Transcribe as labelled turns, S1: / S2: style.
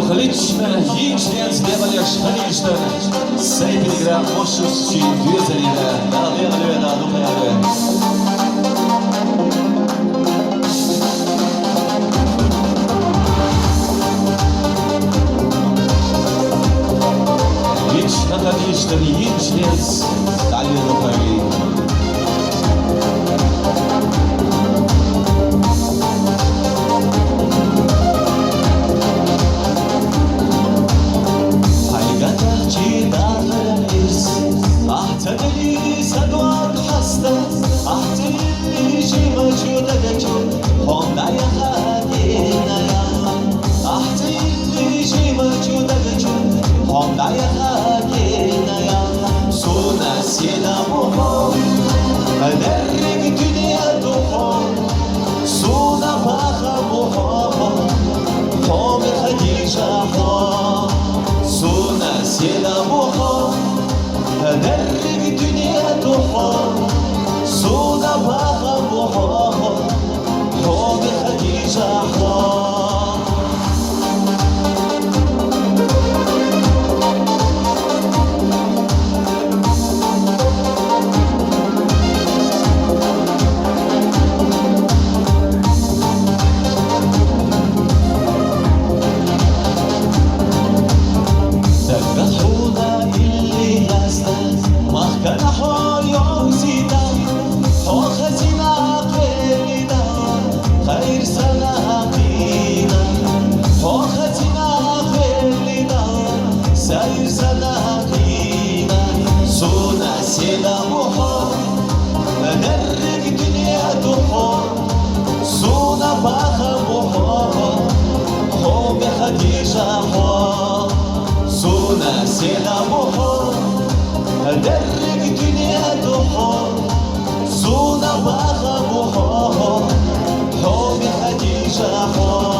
S1: двухличная, яичная, сделали штаништа. Сейпелигра, мошус, чин, дюзелина, да, лена, да, думая. Вечно ходишь, яичниц, да, лена, أدرك دنيا دخول صونا باخا محمد قوم خديجة حوار صونا سيدا محمد أدرك دنيا دخول صونا باخا محمد قوم خديجة حوار صونا سيدا بحر أدرك دنيا دحر صونا باخا بحر حب خديجة حر